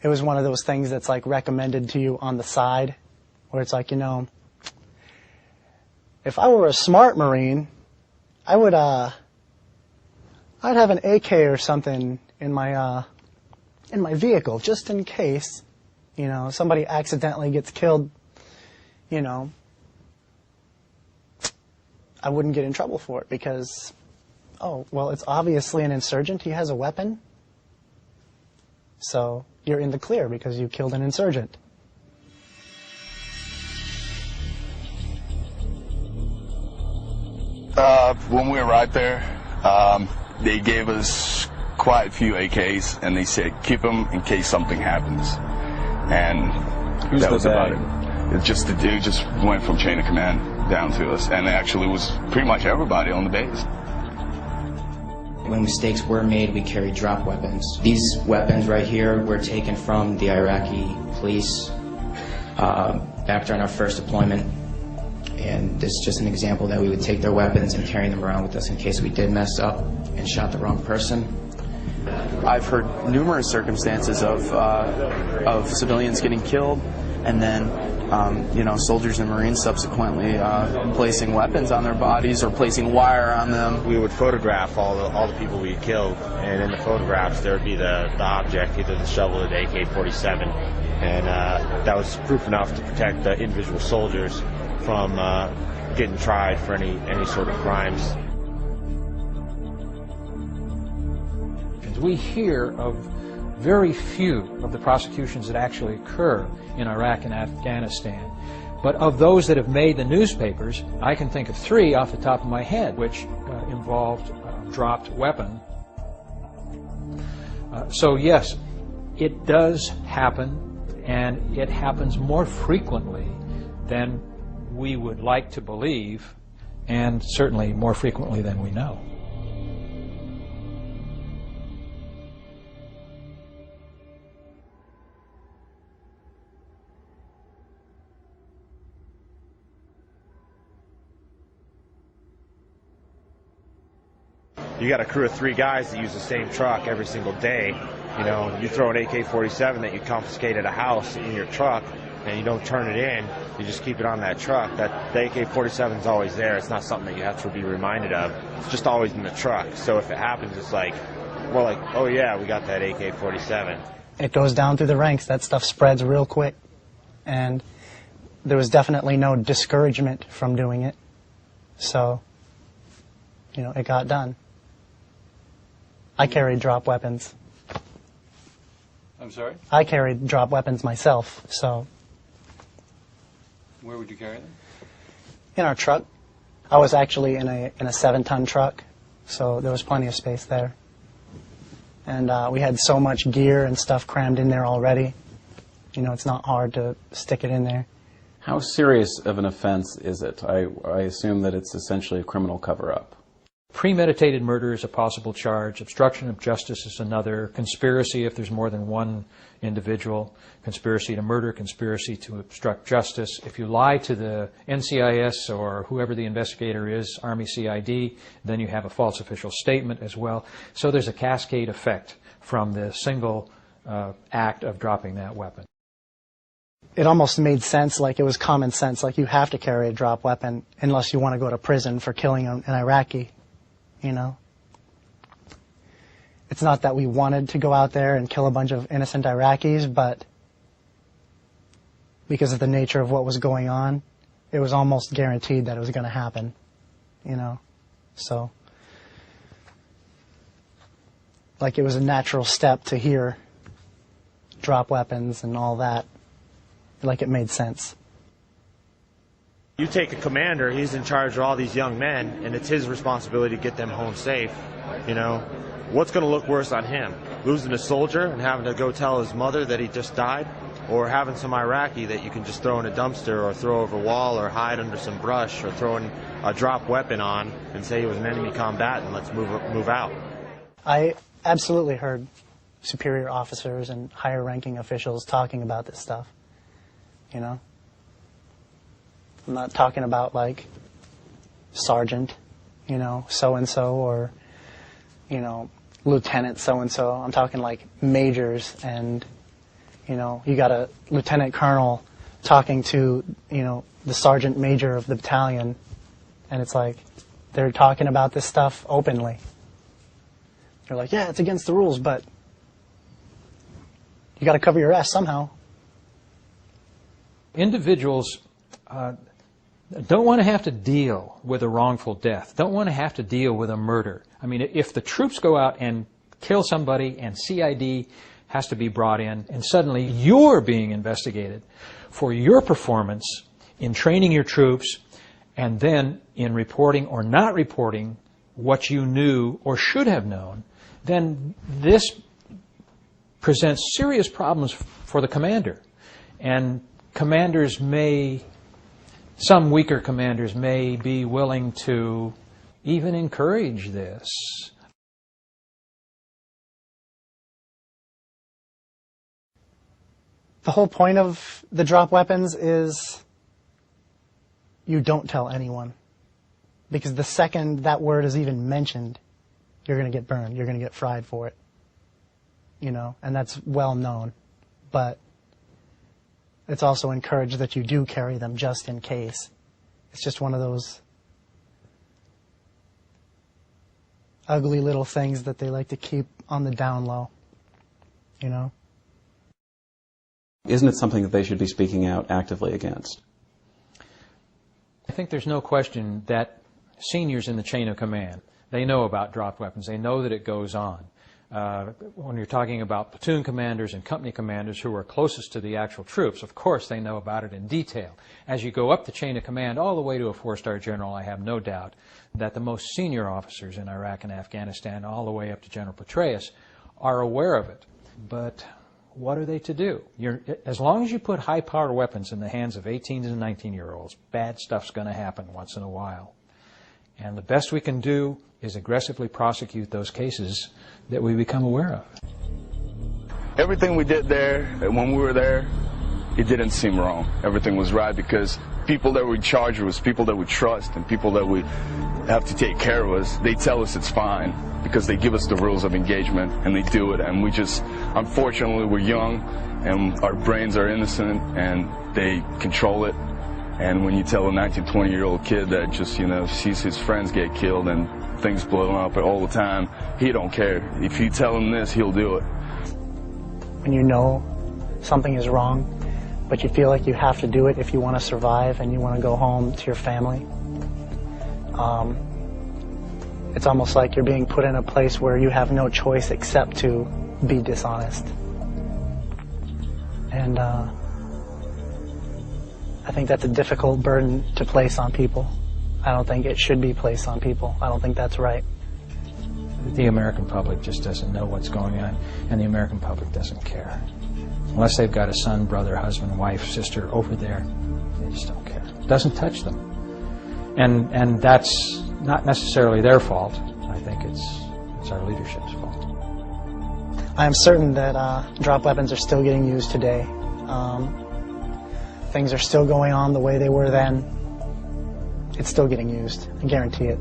It was one of those things that's like recommended to you on the side, where it's like, you know, if I were a smart Marine, I'd have an AK or something in my vehicle, just in case, you know, somebody accidentally gets killed, you know, I wouldn't get in trouble for it because, oh, well, it's obviously an insurgent, he has a weapon, so you're in the clear because you killed an insurgent. When we arrived there, they gave us quite a few AKs, and they said, keep them in case something happens. And that was about it. It just went from chain of command down to us, and it actually was pretty much everybody on the base. When mistakes were made, we carried drop weapons. These weapons right here were taken from the Iraqi police back during our first deployment. And this is just an example that we would take their weapons and carry them around with us in case we did mess up and shot the wrong person. I've heard numerous circumstances of civilians getting killed, and then you know, soldiers and Marines subsequently placing weapons on their bodies or placing wire on them. We would photograph all the people we killed, and in the photographs there would be the object, either the shovel or the AK-47, and that was proof enough to protect the individual soldiers from getting tried for any sort of crimes. We hear of very few of the prosecutions that actually occur in Iraq and Afghanistan. But of those that have made the newspapers, I can think of 3 off the top of my head, which involved dropped weapon. So yes, it does happen, and it happens more frequently than we would like to believe, and certainly more frequently than we know. You got a crew of 3 guys that use the same truck every single day. You know, you throw an AK-47 that you confiscate at a house in your truck, and you don't turn it in, you just keep it on that truck. The AK-47 is always there. It's not something that you have to be reminded of. It's just always in the truck. So if it happens, it's like, we're like, oh yeah, we got that AK-47. It goes down through the ranks. That stuff spreads real quick. And there was definitely no discouragement from doing it. So, you know, it got done. I carried drop weapons. I'm sorry? I carried drop weapons myself, so. Where would you carry them? In our truck. I was actually in a 7-ton truck, so there was plenty of space there. And we had so much gear and stuff crammed in there already. You know, it's not hard to stick it in there. How serious of an offense is it? I assume that it's essentially a criminal cover-up. Premeditated murder is a possible charge. Obstruction of justice is another. Conspiracy, if there's more than one individual. Conspiracy to murder, conspiracy to obstruct justice. If you lie to the NCIS or whoever the investigator is, Army CID, then you have a false official statement as well. So there's a cascade effect from the single act of dropping that weapon. It almost made sense, like it was common sense, like you have to carry a drop weapon unless you want to go to prison for killing an Iraqi. You know, it's not that we wanted to go out there and kill a bunch of innocent Iraqis, but because of the nature of what was going on, it was almost guaranteed that it was going to happen, you know. So, like it was a natural step to hear drop weapons and all that, like it made sense. You take a commander, he's in charge of all these young men, and it's his responsibility to get them home safe. You know, what's going to look worse on him? Losing a soldier and having to go tell his mother that he just died? Or having some Iraqi that you can just throw in a dumpster or throw over a wall or hide under some brush or throw in a drop weapon on and say he was an enemy combatant and let's move out? I absolutely heard superior officers and higher ranking officials talking about this stuff, you know. I'm not talking about like sergeant, you know, so-and-so, or, you know, lieutenant so-and-so. I'm talking like majors, and, you know, you got a lieutenant colonel talking to, you know, the sergeant major of the battalion, and it's like they're talking about this stuff openly. They're like, yeah, it's against the rules, but you got to cover your ass somehow. Individuals don't want to have to deal with a wrongful death, don't want to have to deal with a murder. I mean, if the troops go out and kill somebody and CID has to be brought in, and suddenly you're being investigated for your performance in training your troops and then in reporting or not reporting what you knew or should have known, then this presents serious problems for the commander. And commanders may, some weaker commanders may be willing to even encourage this. The whole point of the drop weapons is you don't tell anyone. Because the second that word is even mentioned, you're going to get burned. You're going to get fried for it. You know, and that's well known. But it's also encouraged that you do carry them just in case. It's just one of those ugly little things that they like to keep on the down low, you know? Isn't it something that they should be speaking out actively against? I think there's no question that seniors in the chain of command, they know about dropped weapons. They know that it goes on. When you're talking about platoon commanders and company commanders who are closest to the actual troops, of course they know about it in detail. As you go up the chain of command all the way to a four-star general, I have no doubt that the most senior officers in Iraq and Afghanistan, all the way up to General Petraeus, are aware of it. But what are they to do? As long as you put high-powered weapons in the hands of 18 and 19-year-olds, bad stuff's going to happen once in a while. And the best we can do is aggressively prosecute those cases that we become aware of. Everything we did there, when we were there, it didn't seem wrong. Everything was right because people that we charge with, people that we trust, and people that we have to take care of us, they tell us it's fine because they give us the rules of engagement and they do it. And we just, unfortunately, we're young and our brains are innocent and they control it. And when you tell a 19, 20-year-old kid that just, you know, sees his friends get killed and things blowing up all the time, he don't care. If you tell him this, he'll do it. When you know something is wrong, but you feel like you have to do it if you want to survive and you want to go home to your family, it's almost like you're being put in a place where you have no choice except to be dishonest. And I think that's a difficult burden to place on people. I don't think it should be placed on people. I don't think that's right. The American public just doesn't know what's going on, and the American public doesn't care. Unless they've got a son, brother, husband, wife, sister over there, they just don't care. It doesn't touch them. And that's not necessarily their fault. I think it's our leadership's fault. I am certain that drop weapons are still getting used today. Things are still going on the way they were then. It's still getting used. I guarantee it.